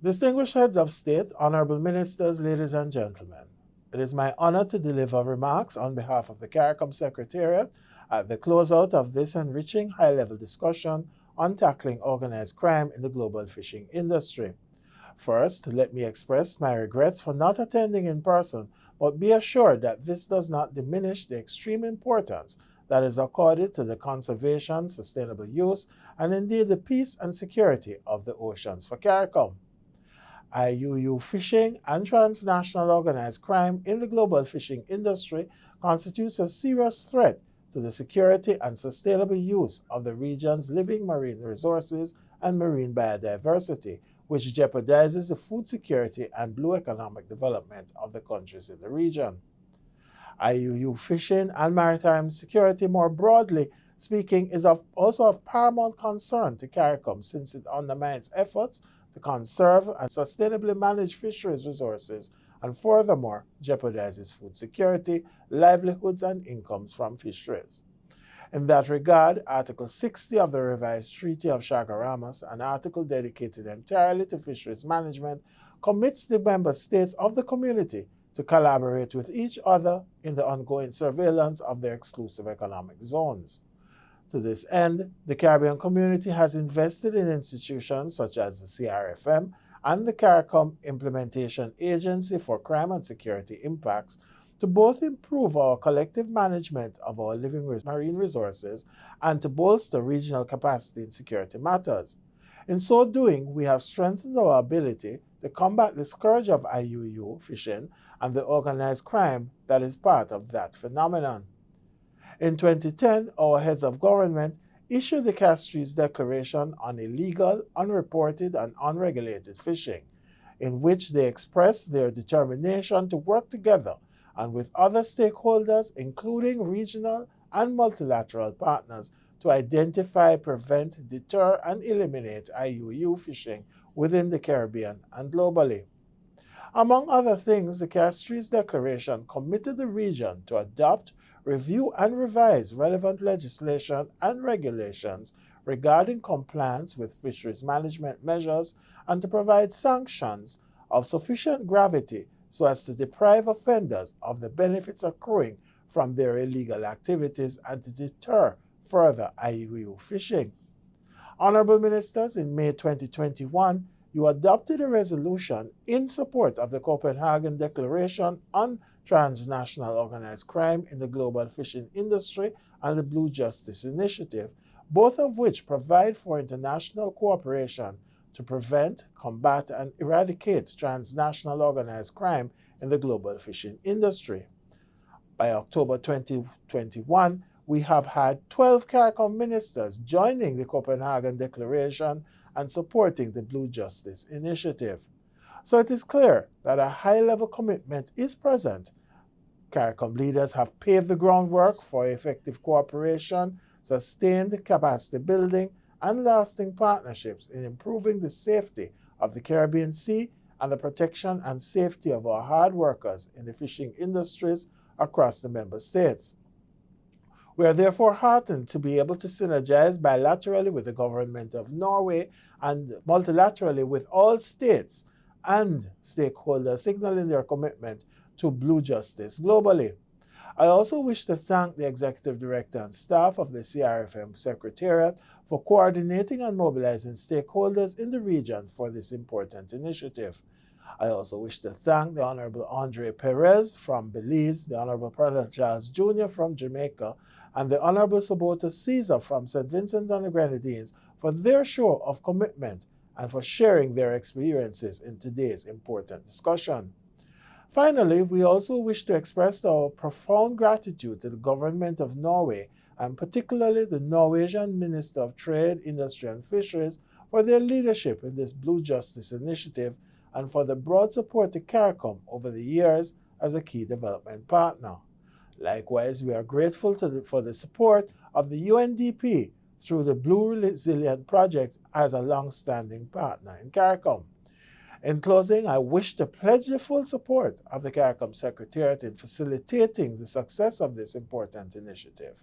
Distinguished heads of state, honorable ministers, ladies and gentlemen, it is my honor to deliver remarks on behalf of the CARICOM Secretariat at the closeout of this enriching high-level discussion on tackling organized crime in the global fishing industry. First, let me express my regrets for not attending in person, but be assured that this does not diminish the extreme importance that is accorded to the conservation, sustainable use, and indeed the peace and security of the oceans for CARICOM. IUU fishing and transnational organized crime in the global fishing industry constitutes a serious threat to the security and sustainable use of the region's living marine resources and marine biodiversity, which jeopardizes the food security and blue economic development of the countries in the region. IUU fishing and maritime security more broadly speaking is also of paramount concern to CARICOM since it undermines efforts to conserve and sustainably manage fisheries resources and furthermore jeopardizes food security, livelihoods, and incomes from fisheries. In that regard, Article 60 of the revised Treaty of Chaguaramas, an article dedicated entirely to fisheries management, commits the member states of the community to collaborate with each other in the ongoing surveillance of their exclusive economic zones. To this end, the Caribbean community has invested in institutions such as the CRFM and the CARICOM Implementation Agency for Crime and Security Impacts to both improve our collective management of our living marine resources and to bolster regional capacity in security matters. In so doing, we have strengthened our ability to combat the scourge of IUU fishing and the organized crime that is part of that phenomenon. In 2010, our heads of government issued the Castries Declaration on Illegal, Unreported, and Unregulated Fishing, in which they expressed their determination to work together and with other stakeholders, including regional and multilateral partners, to identify, prevent, deter, and eliminate IUU fishing within the Caribbean and globally. Among other things, the Castries Declaration committed the region to adopt, review, and revise relevant legislation and regulations regarding compliance with fisheries management measures and to provide sanctions of sufficient gravity so as to deprive offenders of the benefits accruing from their illegal activities and to deter further IUU fishing. Honorable Ministers, in May 2021, you adopted a resolution in support of the Copenhagen Declaration on Transnational Organized Crime in the Global Fishing Industry and the Blue Justice Initiative, both of which provide for international cooperation to prevent, combat, and eradicate transnational organized crime in the global fishing industry. By October 2021, we have had 12 CARICOM ministers joining the Copenhagen Declaration and supporting the Blue Justice Initiative. So it is clear that a high-level commitment is present. CARICOM leaders have paved the groundwork for effective cooperation, sustained capacity building, and lasting partnerships in improving the safety of the Caribbean Sea and the protection and safety of our hard workers in the fishing industries across the member states. We are therefore heartened to be able to synergize bilaterally with the government of Norway and multilaterally with all states and stakeholders signaling their commitment to blue justice globally. I also wish to thank the Executive Director and staff of the CRFM Secretariat for coordinating and mobilizing stakeholders in the region for this important initiative. I also wish to thank the Honorable Andre Perez from Belize, the Honorable President Charles Jr. from Jamaica, and the Honorable Sabota Caesar from St. Vincent and the Grenadines for their show of commitment and for sharing their experiences in today's important discussion. Finally, we also wish to express our profound gratitude to the government of Norway and particularly the Norwegian Minister of Trade, Industry and Fisheries for their leadership in this Blue Justice Initiative and for the broad support to CARICOM over the years as a key development partner. Likewise, we are grateful for the support of the UNDP through the Blue Resilient Project as a long-standing partner in CARICOM. In closing, I wish to pledge the full support of the CARICOM Secretariat in facilitating the success of this important initiative.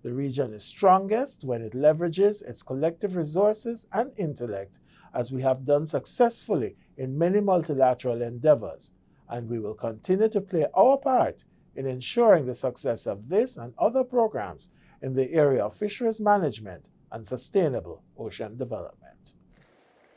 The region is strongest when it leverages its collective resources and intellect, as we have done successfully in many multilateral endeavors, and we will continue to play our part in ensuring the success of this and other programs in the area of fisheries management and sustainable ocean development.